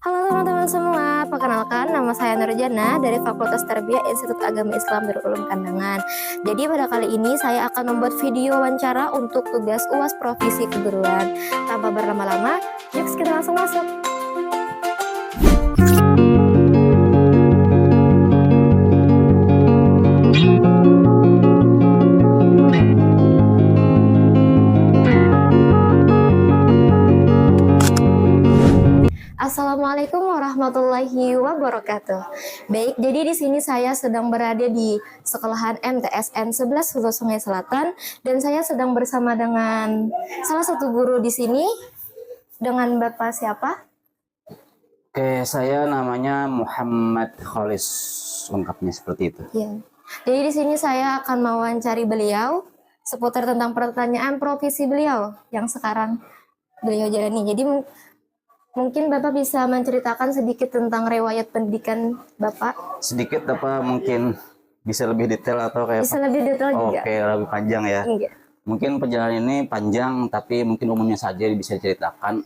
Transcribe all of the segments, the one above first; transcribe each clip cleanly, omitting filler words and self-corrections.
Halo teman-teman semua, perkenalkan nama saya Nurjana dari Fakultas Tarbiyah Institut Agama Islam Darul Ulum Kandangan. Jadi pada kali ini saya akan membuat video wawancara untuk tugas UAS Provisi Keguruan. Tanpa berlama-lama, yuk kita langsung masuk. Assalamualaikum warahmatullahi wabarakatuh. Baik, jadi di sini saya sedang berada di sekolahan MTSN 11 Hulu Sungai Selatan dan saya sedang bersama dengan salah satu guru di sini. Dengan Bapak siapa? Oke, saya namanya Muhammad Kholis, lengkapnya seperti itu. Ya. Jadi di sini saya akan mewawancari beliau seputar tentang pertanyaan profesi beliau yang sekarang beliau jalani. Jadi mungkin Bapak bisa menceritakan sedikit tentang riwayat pendidikan Bapak? Sedikit apa mungkin bisa lebih detail atau kayak Bisa lebih detail juga. Oke, lebih panjang ya. Iya. Mungkin perjalanan ini panjang tapi mungkin umumnya saja bisa diceritakan.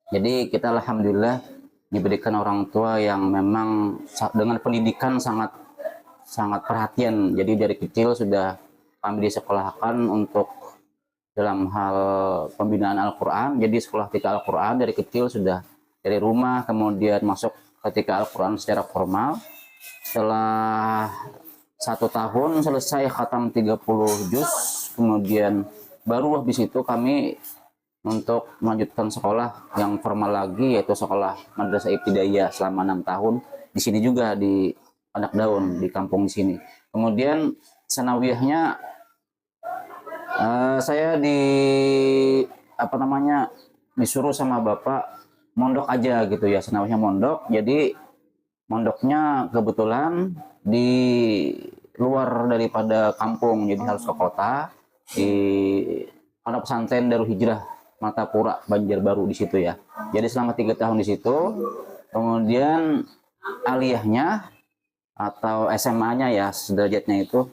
Jadi kita alhamdulillah diberikan orang tua yang memang dengan pendidikan sangat perhatian. Jadi dari kecil sudah kami disekolahkan untuk dalam hal pembinaan Al-Quran. Jadi sekolah ketika Al-Quran dari kecil sudah dari rumah, kemudian masuk ketika Al-Quran secara formal. Setelah 1 tahun selesai khatam 30 juz, kemudian baru habis itu kami untuk melanjutkan sekolah yang formal lagi, yaitu sekolah Madrasah Ibtidaiyah selama 6 tahun di sini juga di Anak Daun, di kampung di sini. Kemudian sanawiyahnya saya disuruh sama bapak mondok aja gitu ya, senawanya mondok. Jadi mondoknya kebetulan di luar daripada kampung, jadi harus ke kota di pondok pesantren Darul Hijrah Martapura Banjarbaru di situ ya. Jadi selama 3 tahun di situ. Kemudian aliyahnya atau SMA-nya ya sederajatnya itu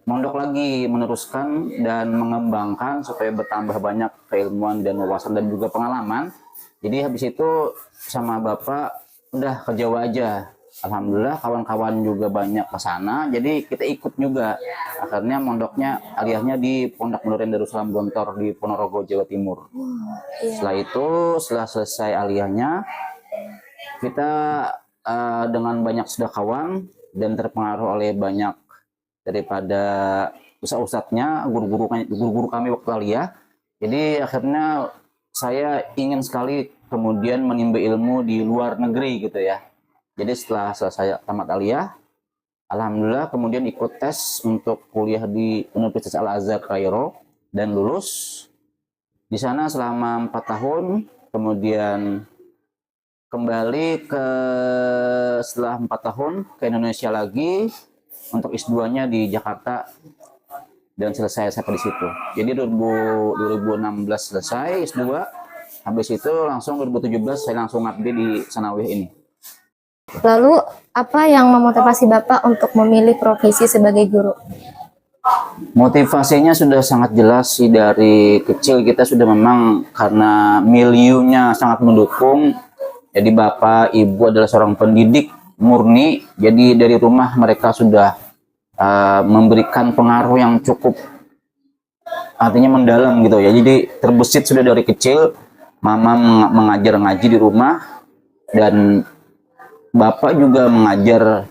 mondok lagi, meneruskan dan mengembangkan supaya bertambah banyak keilmuan dan wawasan dan juga pengalaman. Jadi habis itu sama bapak udah ke Jawa aja. Alhamdulillah kawan-kawan juga banyak ke sana, jadi kita ikut juga. Akhirnya mondoknya aliyahnya di Pondok Nurul Darussalam Gontor di Ponorogo, Jawa Timur. Setelah itu, setelah selesai aliyahnya, kita dengan banyak sedekawan dan terpengaruh oleh banyak daripada ustadz-ustadznya, guru-guru kami waktu aliyah. Jadi akhirnya saya ingin sekali kemudian menimba ilmu di luar negeri gitu ya. Jadi setelah selesai tamat aliyah, alhamdulillah kemudian ikut tes untuk kuliah di Universitas Al-Azhar Kairo dan lulus. Di sana selama 4 tahun, kemudian kembali setelah 4 tahun ke Indonesia lagi untuk S2-nya di Jakarta dan selesai sampai di situ. Jadi 2016 selesai S2, habis itu langsung 2017 saya langsung ngabdi di sanawiyah ini. Lalu apa yang memotivasi Bapak untuk memilih profesi sebagai guru? Motivasinya sudah sangat jelas sih, dari kecil kita sudah memang karena milieunya sangat mendukung. Jadi bapak, ibu adalah seorang pendidik murni, jadi dari rumah mereka sudah memberikan pengaruh yang cukup artinya mendalam gitu ya. Jadi terbesit sudah dari kecil, mama mengajar ngaji di rumah dan bapak juga mengajar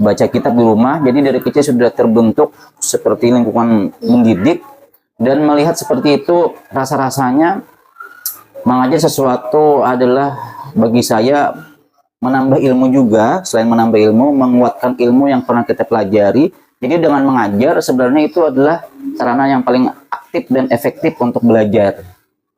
baca kitab di rumah. Jadi dari kecil sudah terbentuk seperti lingkungan mendidik, dan melihat seperti itu rasa-rasanya mengajar sesuatu adalah bagi saya menambah ilmu juga. Selain menambah ilmu, menguatkan ilmu yang pernah kita pelajari. Jadi dengan mengajar sebenarnya itu adalah sarana yang paling aktif dan efektif untuk belajar.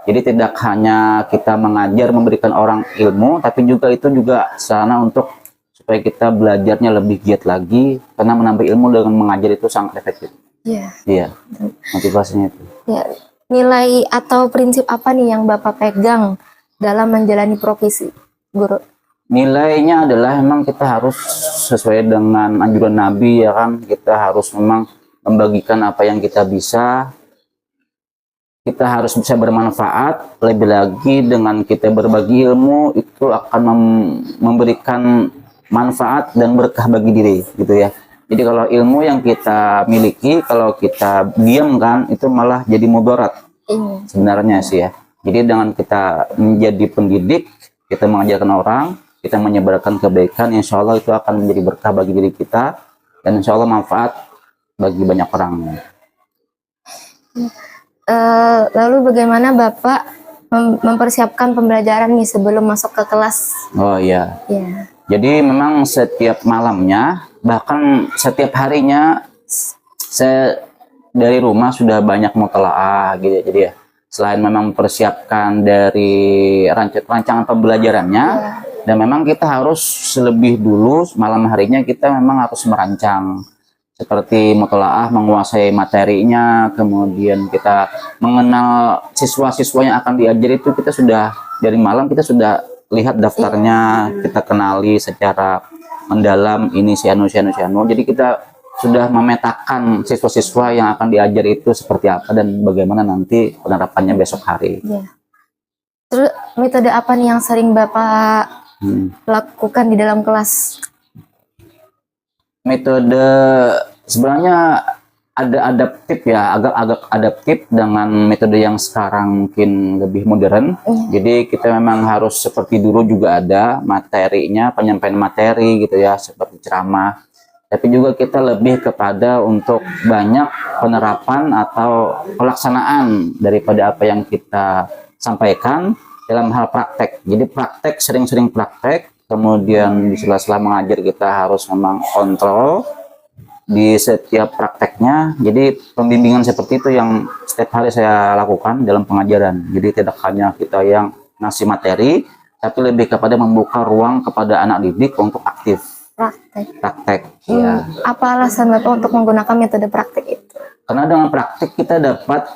Jadi tidak hanya kita mengajar memberikan orang ilmu, tapi juga itu juga sarana untuk supaya kita belajarnya lebih giat lagi, karena menambah ilmu dengan mengajar itu sangat efektif. Iya, motivasinya itu. Ya. Nilai atau prinsip apa nih yang Bapak pegang dalam menjalani profesi guru? Nilainya adalah memang kita harus sesuai dengan anjuran Nabi ya kan, kita harus memang membagikan apa yang kita bisa. kita harus bisa bermanfaat, lebih lagi dengan kita berbagi ilmu itu akan memberikan manfaat dan berkah bagi diri gitu ya. Jadi kalau ilmu yang kita miliki, kalau kita diamkan itu malah jadi mudarat sebenarnya sih ya. Jadi dengan kita menjadi pendidik, kita mengajarkan orang, kita menyebarkan kebaikan, insya Allah itu akan menjadi berkah bagi diri kita dan insya Allah manfaat bagi banyak orang. Lalu bagaimana Bapak mempersiapkan pembelajaran nih sebelum masuk ke kelas? Oh iya. Ya. Jadi memang setiap malamnya, bahkan setiap harinya, saya dari rumah sudah banyak mutalaah gitu. Jadi ya, selain memang mempersiapkan dari rancangan pembelajarannya, dan memang kita harus lebih dulu malam harinya kita memang harus merancang seperti mutalaah, menguasai materinya, kemudian kita mengenal siswa-siswa yang akan diajar itu kita sudah dari malam kita sudah lihat daftarnya, kita kenali secara mendalam ini si anu. Jadi kita sudah memetakan siswa-siswa yang akan diajar itu seperti apa dan bagaimana nanti penerapannya besok hari. Ya. Terus metode apa nih yang sering Bapak lakukan di dalam kelas? Metode sebenarnya ada adaptif ya, agak adaptif dengan metode yang sekarang mungkin lebih modern. Jadi kita memang harus seperti dulu juga ada materinya, penyampaian materi gitu ya, seperti ceramah. Tapi juga kita lebih kepada untuk banyak penerapan atau pelaksanaan daripada apa yang kita sampaikan dalam hal praktek. Jadi praktek, sering-sering praktek, kemudian di sela-sela mengajar kita harus memang kontrol di setiap prakteknya. Jadi pembimbingan seperti itu yang setiap hari saya lakukan dalam pengajaran. Jadi tidak hanya kita yang ngasih materi, tapi lebih kepada membuka ruang kepada anak didik untuk aktif praktek. Ya. Apa alasan Bapak untuk menggunakan metode praktek itu? Karena dengan praktek kita dapat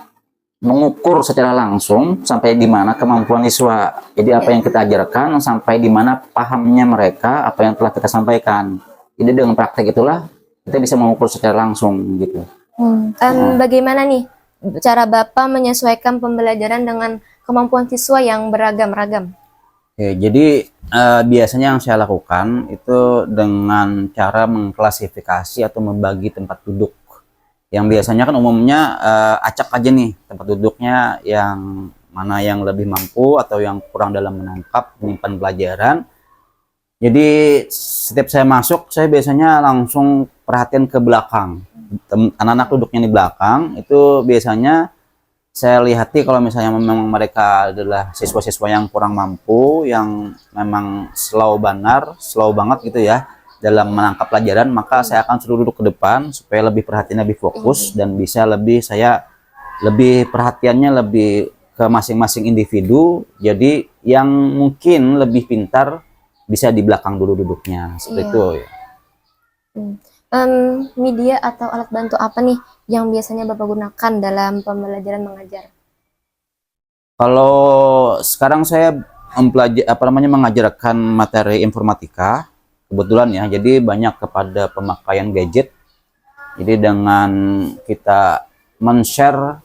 mengukur secara langsung sampai di mana kemampuan siswa. Jadi apa yang kita ajarkan sampai di mana pahamnya mereka apa yang telah kita sampaikan. Jadi dengan praktek itulah kita bisa mengukur secara langsung gitu. Bagaimana nih cara Bapak menyesuaikan pembelajaran dengan kemampuan siswa yang beragam-ragam? Oke, jadi biasanya yang saya lakukan itu dengan cara mengklasifikasi atau membagi tempat duduk. Yang biasanya kan umumnya acak aja nih tempat duduknya, yang mana yang lebih mampu atau yang kurang dalam menangkap menyimpan pelajaran. Jadi setiap saya masuk, saya biasanya langsung perhatian ke belakang. Anak-anak duduknya di belakang, itu biasanya saya lihati kalau misalnya memang mereka adalah siswa-siswa yang kurang mampu, yang memang slow banget gitu ya dalam menangkap pelajaran, maka saya akan suruh duduk ke depan supaya lebih perhatian, lebih fokus dan bisa saya lebih perhatiannya lebih ke masing-masing individu. Jadi yang mungkin lebih pintar bisa di belakang dulu duduknya seperti itu ya. Media atau alat bantu apa nih yang biasanya Bapak gunakan dalam pembelajaran mengajar? Kalau sekarang saya mengajarkan materi informatika kebetulan ya, jadi banyak kepada pemakaian gadget. Jadi dengan kita men-share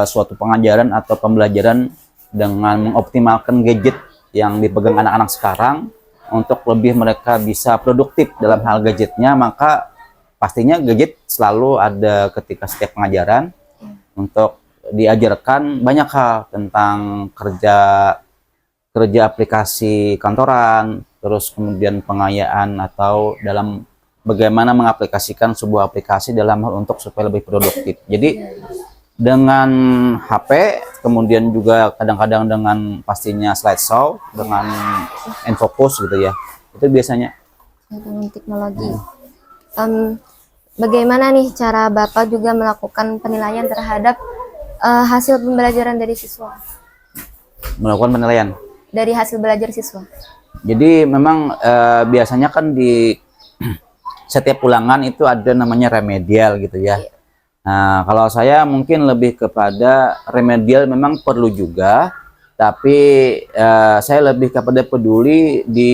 suatu pengajaran atau pembelajaran dengan mengoptimalkan gadget yang dipegang anak-anak sekarang untuk lebih mereka bisa produktif dalam hal gadgetnya, maka pastinya gadget selalu ada ketika setiap pengajaran untuk diajarkan banyak hal tentang kerja aplikasi kantoran, terus kemudian pengayaan atau dalam bagaimana mengaplikasikan sebuah aplikasi dalam hal untuk supaya lebih produktif. Jadi dengan HP, kemudian juga kadang-kadang dengan pastinya slideshow, dengan infocus gitu ya. Itu biasanya. Dengan teknologi. Bagaimana nih cara Bapak juga melakukan penilaian terhadap hasil pembelajaran dari siswa? Melakukan penilaian? Dari hasil belajar siswa. Jadi memang biasanya kan di setiap ulangan itu ada namanya remedial gitu ya. Nah, kalau saya mungkin lebih kepada remedial memang perlu juga, tapi saya lebih kepada peduli di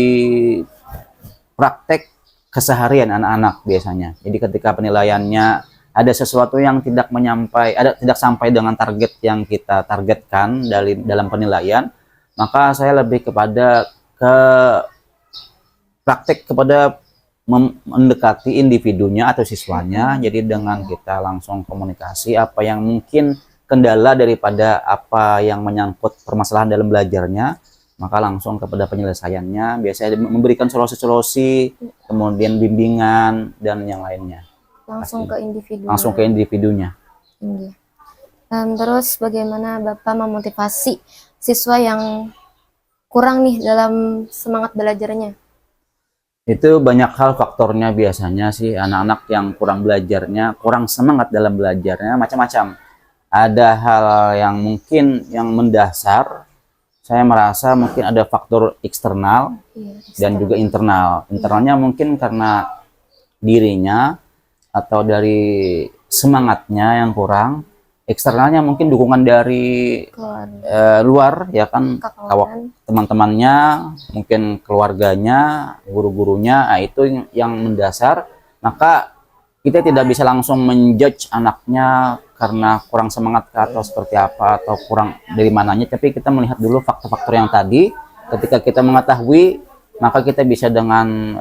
praktek keseharian anak-anak biasanya. Jadi ketika penilaiannya ada sesuatu yang tidak sampai dengan target yang kita targetkan dalam penilaian, maka saya lebih kepada ke praktek kepada mendekati individunya atau siswanya. Jadi dengan kita langsung komunikasi apa yang mungkin kendala daripada apa yang menyangkut permasalahan dalam belajarnya, maka langsung kepada penyelesaiannya. Biasanya memberikan solusi-solusi, kemudian bimbingan dan yang lainnya. Langsung ke individu. Langsung ke individunya. Iya. Terus bagaimana Bapak memotivasi siswa yang kurang nih dalam semangat belajarnya? Itu banyak hal faktornya. Biasanya sih anak-anak yang kurang belajarnya, kurang semangat dalam belajarnya, macam-macam. Ada hal yang mungkin yang mendasar, saya merasa mungkin ada faktor eksternal dan juga internal. Internalnya mungkin karena dirinya atau dari semangatnya yang kurang. Eksternalnya mungkin dukungan dari luar, ya kan, teman-temannya, mungkin keluarganya, guru-gurunya. Nah, itu yang mendasar. Maka kita tidak bisa langsung menjudge anaknya karena kurang semangat atau seperti apa, atau kurang dari mananya, tapi kita melihat dulu faktor-faktor yang tadi. Ketika kita mengetahui, maka kita bisa dengan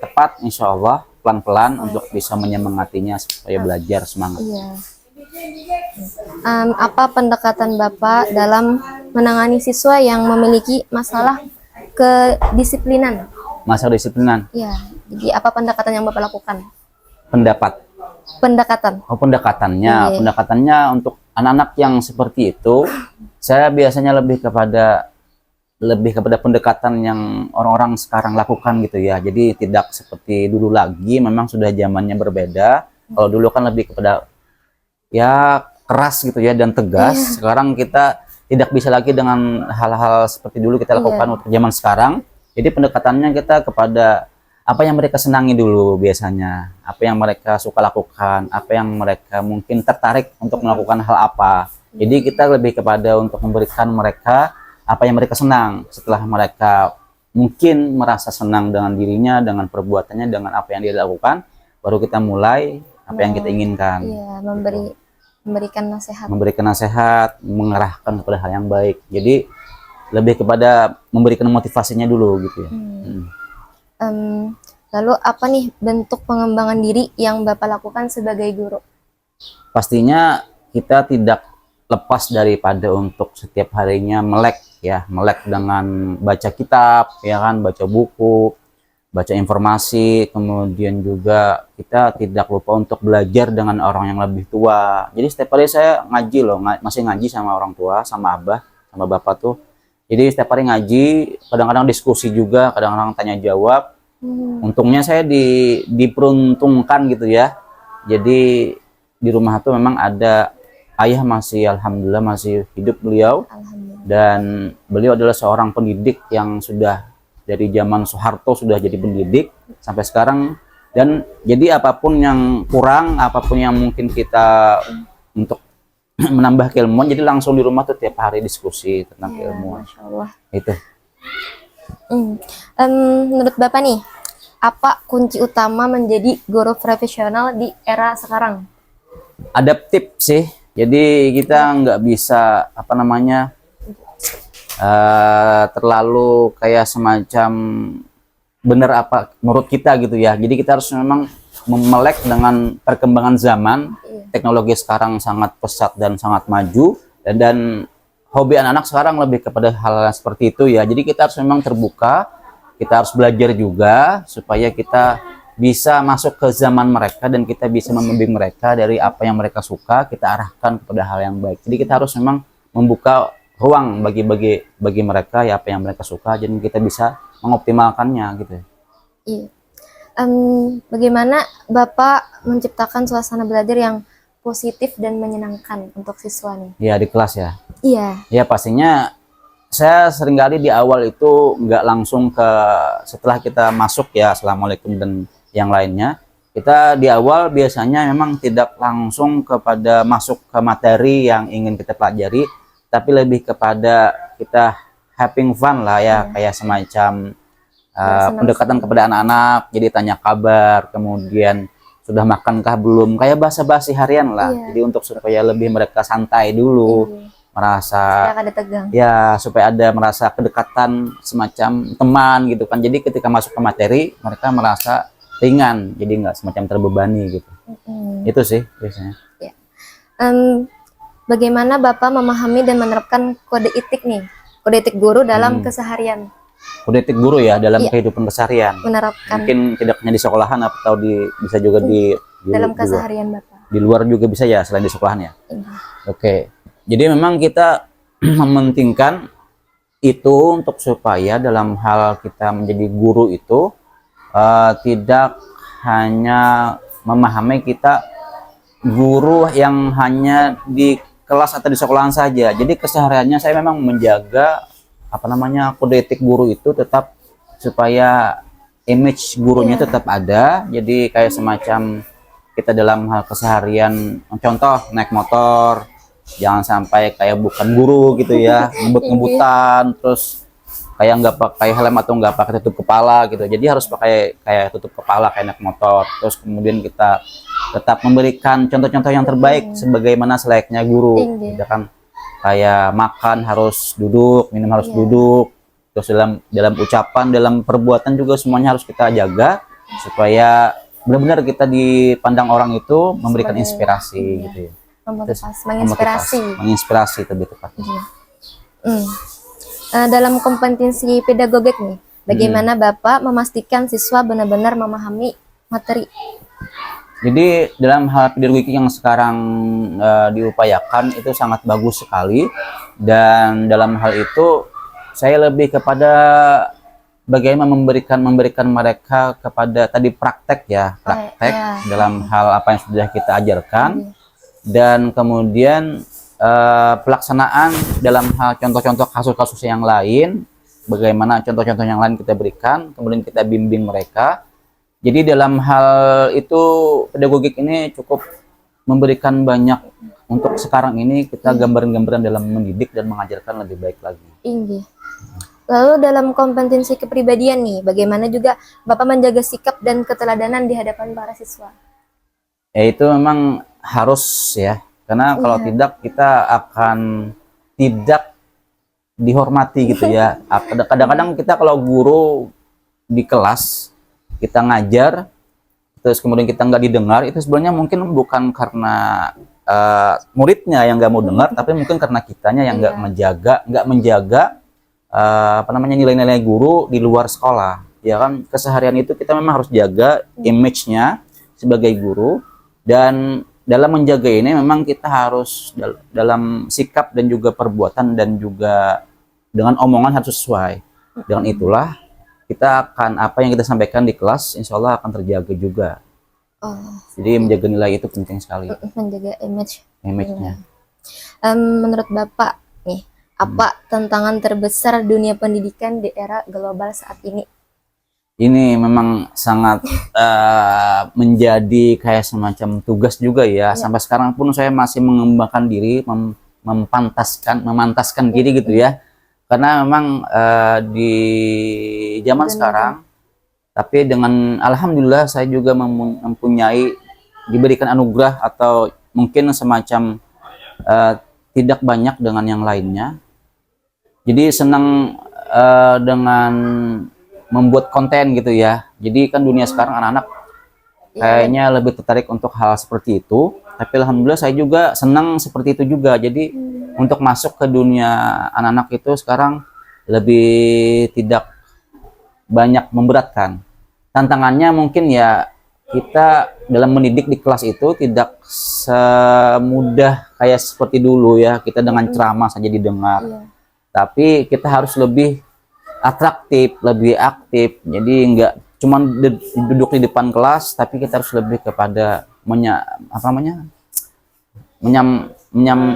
tepat, insya Allah, pelan-pelan untuk bisa menyemangatinya supaya belajar semangat. Iya. Apa pendekatan Bapak dalam menangani siswa yang memiliki masalah kedisiplinan? Masalah disiplinan? Iya. Jadi apa pendekatan yang Bapak lakukan? Pendekatan. Oh, pendekatannya. Iya. Pendekatannya untuk anak-anak yang seperti itu, saya biasanya lebih kepada pendekatan yang orang-orang sekarang lakukan gitu ya. Jadi tidak seperti dulu lagi, memang sudah zamannya berbeda. Kalau dulu kan lebih kepada ya keras gitu ya dan tegas. Sekarang kita tidak bisa lagi dengan hal-hal seperti dulu kita lakukan untuk zaman sekarang. Jadi pendekatannya kita kepada apa yang mereka senangi dulu biasanya, apa yang mereka suka lakukan, apa yang mereka mungkin tertarik untuk melakukan hal apa. Jadi kita lebih kepada untuk memberikan mereka apa yang mereka senang. Setelah mereka mungkin merasa senang dengan dirinya, dengan perbuatannya, dengan apa yang dia lakukan, baru kita mulai apa yang kita inginkan. Iya, memberikan nasihat, mengarahkan kepada hal yang baik. Jadi lebih kepada memberikan motivasinya dulu gitu ya. Lalu apa nih bentuk pengembangan diri yang Bapak lakukan sebagai guru? Pastinya kita tidak lepas daripada untuk setiap harinya melek dengan baca kitab, ya kan, baca buku, baca informasi, kemudian juga kita tidak lupa untuk belajar dengan orang yang lebih tua. Jadi setiap hari saya ngaji loh, masih ngaji sama orang tua, sama abah, sama bapak tuh. Jadi setiap hari ngaji, kadang-kadang diskusi juga, kadang-kadang tanya jawab. Untungnya saya diperuntungkan gitu ya. Jadi di rumah tuh memang ada ayah, masih alhamdulillah masih hidup beliau. Dan beliau adalah seorang pendidik yang sudah dari zaman Soeharto sudah jadi pendidik sampai sekarang. Dan jadi apapun yang kurang, apapun yang mungkin kita untuk menambah keilmuan, jadi langsung di rumah tuh tiap hari diskusi tentang keilmuan. Masya Allah. Itu. Menurut Bapak nih, apa kunci utama menjadi guru profesional di era sekarang? Adaptif sih. Jadi kita nggak bisa terlalu kayak semacam benar apa menurut kita gitu ya. Jadi kita harus memang melek dengan perkembangan zaman. Teknologi sekarang sangat pesat dan sangat maju, dan hobi anak-anak sekarang lebih kepada hal seperti itu ya. Jadi kita harus memang terbuka, kita harus belajar juga supaya kita bisa masuk ke zaman mereka dan kita bisa membimbing mereka dari apa yang mereka suka, kita arahkan kepada hal yang baik. Jadi kita harus memang membuka ruang bagi mereka ya apa yang mereka suka, jadi kita bisa mengoptimalkannya gitu. Iya. Bagaimana Bapak menciptakan suasana belajar yang positif dan menyenangkan untuk siswa nih? Ya di kelas ya. Iya. Ya pastinya saya seringkali di awal itu nggak langsung setelah kita masuk ya assalamualaikum dan yang lainnya, kita di awal biasanya memang tidak langsung kepada masuk ke materi yang ingin kita pelajari, tapi lebih kepada kita having fun lah ya, kayak semacam pendekatan kepada anak-anak. Jadi tanya kabar, kemudian sudah makankah belum, kayak basa-basi harian lah. Iya. Jadi untuk supaya lebih mereka santai dulu, Iya. merasa Supaya kada tegang. ya supaya ada merasa kedekatan semacam teman gitu kan. Jadi ketika masuk ke materi mereka merasa ringan, jadi nggak semacam terbebani gitu. Itu sih biasanya. Ya. Bagaimana Bapak memahami dan menerapkan kode etik nih, kode etik guru dalam keseharian? Kode etik guru ya dalam Iya. kehidupan keseharian. Menerapkan Mungkin tidak hanya di sekolahan atau bisa juga di dalam luar. keseharian Bapak. Di luar juga bisa ya selain di sekolahan ya. Iya. Oke. Jadi memang kita mementingkan itu untuk supaya dalam hal kita menjadi guru itu tidak hanya memahami kita guru yang hanya di kelas atau di sekolahan saja. Jadi kesehariannya saya memang menjaga kode etik guru itu tetap supaya image gurunya tetap ada. Jadi kayak semacam kita dalam hal keseharian, contoh naik motor, jangan sampai kayak bukan guru gitu ya, ngebut-ngebutan, terus kayak nggak pakai helm atau nggak pakai tutup kepala gitu. Jadi harus pakai kayak tutup kepala kayak naik motor. Terus kemudian kita tetap memberikan contoh-contoh yang terbaik sebagaimana selayaknya guru. Gitu kan, kayak makan harus duduk, minum harus duduk. Terus dalam ucapan, dalam perbuatan juga semuanya harus kita jaga supaya benar-benar kita dipandang orang itu memberikan inspirasi gitu ya. Menginspirasi lebih tepatnya. Dalam kompetensi pedagogik nih, bagaimana Bapak memastikan siswa benar-benar memahami materi? Jadi dalam hal pedagogik yang sekarang diupayakan itu sangat bagus sekali, dan dalam hal itu saya lebih kepada bagaimana memberikan mereka kepada tadi praktek dalam hal apa yang sudah kita ajarkan, dan kemudian pelaksanaan dalam hal contoh-contoh kasus-kasus yang lain, bagaimana contoh-contoh yang lain kita berikan, kemudian kita bimbing mereka. Jadi dalam hal itu pedagogik ini cukup memberikan banyak untuk sekarang ini kita gambaran-gambaran dalam mendidik dan mengajarkan lebih baik lagi. Lalu dalam kompetensi kepribadian nih, bagaimana juga Bapak menjaga sikap dan keteladanan di hadapan para siswa? Ya itu memang harus ya, karena kalau tidak kita akan tidak dihormati gitu ya. Kadang-kadang kita kalau guru di kelas kita ngajar terus kemudian kita nggak didengar, itu sebenarnya mungkin bukan karena muridnya yang nggak mau dengar, tapi mungkin karena kitanya yang nggak menjaga nilai-nilai guru di luar sekolah ya kan. Keseharian itu kita memang harus jaga image-nya sebagai guru, dan dalam menjaga ini memang kita harus dalam sikap dan juga perbuatan dan juga dengan omongan harus sesuai. Dengan itulah kita akan apa yang kita sampaikan di kelas insya Allah akan terjaga juga. Jadi menjaga nilai itu penting sekali. Menjaga image-nya. Menurut Bapak nih, apa tantangan terbesar dunia pendidikan di era global saat ini? Ini memang sangat menjadi kayak semacam tugas juga ya. Sampai sekarang pun saya masih mengembangkan diri, memantaskan diri gitu ya. Karena memang di zaman sekarang, tapi dengan alhamdulillah saya juga diberikan anugerah atau mungkin semacam tidak banyak dengan yang lainnya. Jadi senang dengan membuat konten gitu ya. Jadi kan dunia sekarang anak-anak kayaknya lebih tertarik untuk hal seperti itu. Tapi alhamdulillah saya juga senang seperti itu juga. Jadi untuk masuk ke dunia anak-anak itu sekarang lebih tidak banyak memberatkan. Tantangannya mungkin ya kita dalam mendidik di kelas itu tidak semudah kayak seperti dulu ya. Kita dengan ceramah saja didengar. Tapi kita harus lebih atraktif, lebih aktif. Jadi nggak cuma duduk di depan kelas, tapi kita harus lebih kepada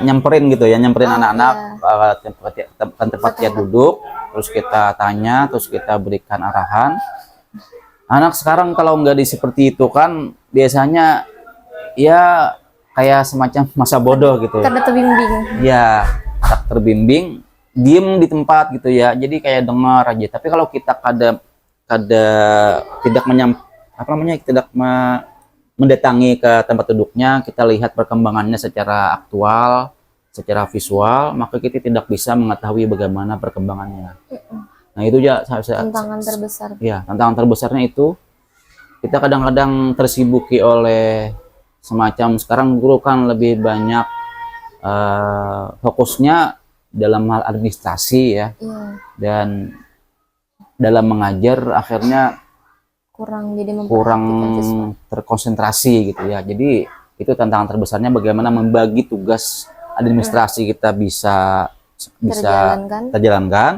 nyamperin gitu ya, nyamperin anak-anak tempat dia duduk, terus kita tanya, terus kita berikan arahan. Anak sekarang kalau nggak seperti itu kan biasanya ya kayak semacam masa bodoh gitu. Karena terbimbing. Ya, tak terbimbing, diem di tempat gitu ya. Jadi kayak dengar aja. Tapi kalau kita tidak mendatangi ke tempat duduknya, kita lihat perkembangannya secara aktual, secara visual, maka kita tidak bisa mengetahui bagaimana perkembangannya. Nah itu ya Tantangan terbesar. ya, tantangan terbesarnya itu kita kadang-kadang tersibuki oleh semacam sekarang guru kan lebih banyak fokusnya dalam hal administrasi ya, Iya, dan dalam mengajar akhirnya kurang jadi kurang memperhatikan siswa. terkonsentrasi gitu ya. Jadi itu tantangan terbesarnya bagaimana membagi tugas administrasi kita bisa Terjalankan. terjalankan,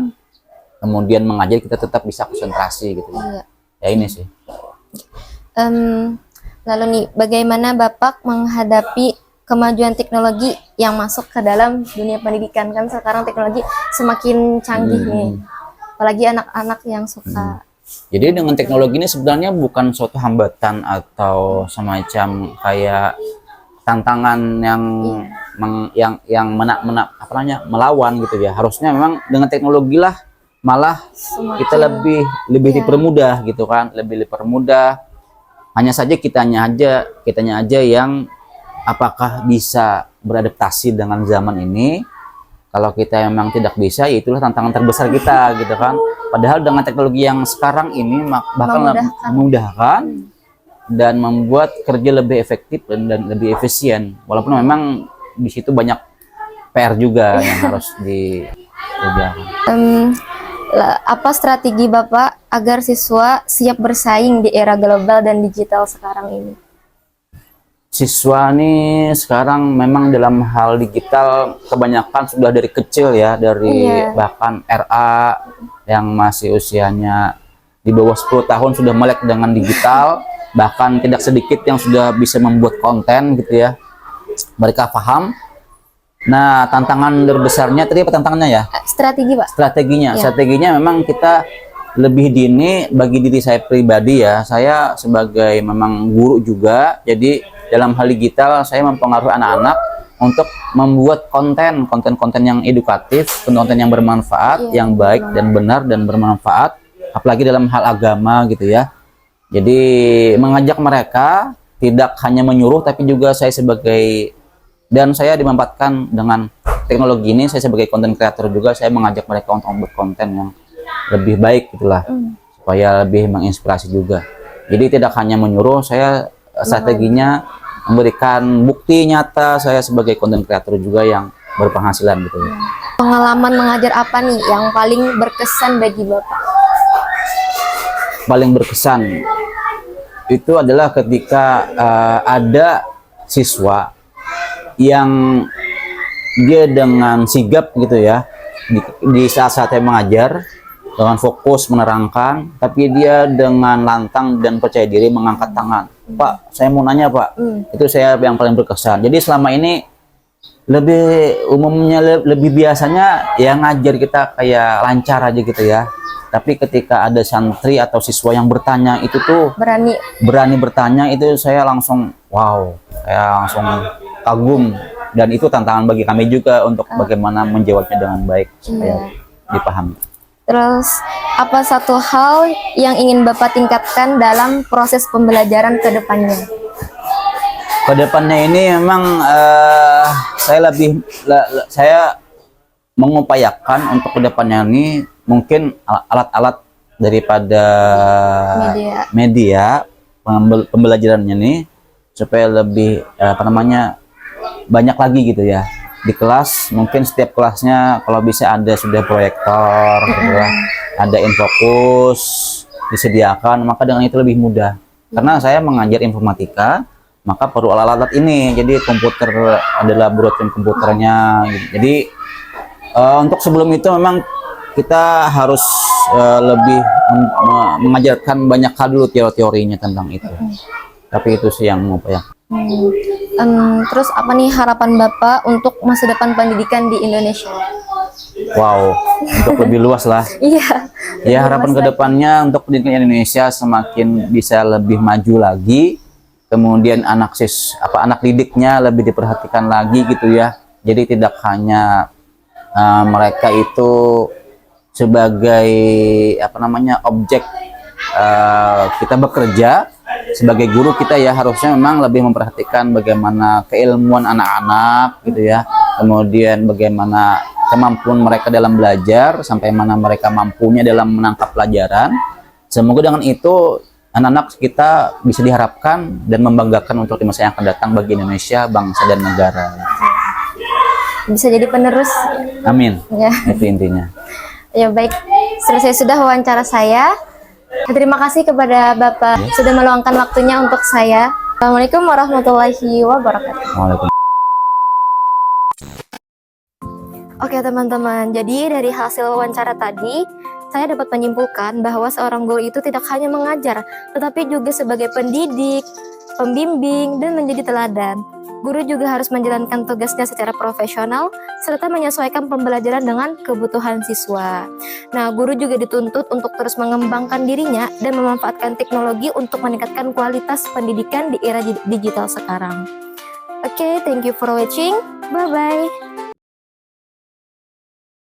kemudian mengajar kita tetap bisa konsentrasi gitu ya. Iya. Ya ini sih. Lalu nih, bagaimana Bapak menghadapi kemajuan teknologi yang masuk ke dalam dunia pendidikan? Kan sekarang teknologi semakin canggih nih, apalagi anak-anak yang suka. Jadi dengan teknologi ini sebenarnya bukan suatu hambatan atau semacam kayak tantangan yang melawan gitu ya. Harusnya memang dengan teknologi lah malah kita lebih Iya. dipermudah gitu kan, lebih dipermudah. Hanya saja kitanya aja yang apakah bisa beradaptasi dengan zaman ini. Kalau kita memang tidak bisa, ya itulah tantangan terbesar kita gitu kan. Padahal dengan teknologi yang sekarang ini bahkan memudahkan dan membuat kerja lebih efektif dan lebih efisien. Walaupun memang di situ banyak PR juga yang harus dikerjakan. Apa strategi Bapak agar siswa siap bersaing di era global dan digital sekarang ini? Siswa nih sekarang memang dalam hal digital kebanyakan sudah dari kecil ya, dari bahkan RA yang masih usianya di bawah 10 tahun sudah melek dengan digital, bahkan tidak sedikit yang sudah bisa membuat konten gitu ya. Mereka paham. Nah, tantangan terbesarnya tadi apa tantangannya ya? Strategi, Pak. Strateginya memang kita lebih dini bagi diri saya pribadi ya. Saya sebagai memang guru juga, jadi dalam hal digital saya mempengaruhi anak-anak untuk membuat konten yang edukatif, konten yang bermanfaat, yang baik dan benar dan bermanfaat, apalagi dalam hal agama gitu ya. Jadi mengajak mereka tidak hanya menyuruh, tapi juga saya dimanfaatkan dengan teknologi ini. Saya sebagai konten kreator juga, saya mengajak mereka untuk membuat konten yang lebih baik gitulah, supaya lebih menginspirasi juga. Jadi tidak hanya menyuruh, saya strateginya memberikan bukti nyata saya sebagai konten kreator juga yang berpenghasilan gitu ya. Pengalaman mengajar apa nih yang paling berkesan bagi Bapak? Paling berkesan itu adalah ketika ada siswa yang dia dengan sigap gitu ya, di saat-saat saya mengajar dengan fokus menerangkan, tapi dia dengan lantang dan percaya diri mengangkat tangan. Pak, saya mau nanya Pak. Itu saya yang paling berkesan. Jadi selama ini lebih biasanya ya ngajar kita kayak lancar aja gitu ya. Tapi ketika ada santri atau siswa yang bertanya itu tuh berani bertanya, itu saya langsung wow, saya langsung kagum, dan itu tantangan bagi kami juga untuk bagaimana menjawabnya dengan baik supaya dipahami. Terus apa satu hal yang ingin Bapak tingkatkan dalam proses pembelajaran ke depannya? Kedepannya ini memang saya mengupayakan untuk kedepannya ini mungkin alat-alat daripada media pembelajarannya nih supaya lebih banyak lagi gitu ya. Di kelas mungkin setiap kelasnya kalau bisa ada sudah proyektor gitu ya, ada infokus disediakan, maka dengan itu lebih mudah. Karena saya mengajar informatika, maka perlu alat-alat ini. Jadi komputer ada laboratorium komputernya gitu. Jadi untuk sebelum itu memang kita harus lebih mengajarkan banyak hal dulu, teorinya tentang itu. Tapi itu sih yang mengupayakan. Terus apa nih harapan Bapak untuk masa depan pendidikan di Indonesia? Wow, untuk lebih luas lah. Iya. Ya, harapan kedepannya untuk pendidikan Indonesia semakin bisa lebih maju lagi. Kemudian anak didiknya lebih diperhatikan lagi gitu ya. Jadi tidak hanya mereka itu sebagai objek kita bekerja, sebagai guru kita ya harusnya memang lebih memperhatikan bagaimana keilmuan anak-anak gitu ya, kemudian bagaimana kemampuan mereka dalam belajar, sampai mana mereka mampunya dalam menangkap pelajaran. Semoga dengan itu anak-anak kita bisa diharapkan dan membanggakan untuk di masa yang akan datang bagi Indonesia, bangsa dan negara. Bisa jadi penerus. Amin. Ya. Itu intinya. Ya baik, selesai sudah wawancara saya. Terima kasih kepada Bapak sudah meluangkan waktunya untuk saya. Assalamualaikum warahmatullahi wabarakatuh. Waalaikumsalam. Oke teman-teman, jadi dari hasil wawancara tadi, saya dapat menyimpulkan bahwa seorang guru itu tidak hanya mengajar, tetapi juga sebagai pendidik, pembimbing, dan menjadi teladan. Guru juga harus menjalankan tugasnya secara profesional, serta menyesuaikan pembelajaran dengan kebutuhan siswa. Nah, guru juga dituntut untuk terus mengembangkan dirinya dan memanfaatkan teknologi untuk meningkatkan kualitas pendidikan di era digital sekarang. Oke, thank you for watching. Bye-bye.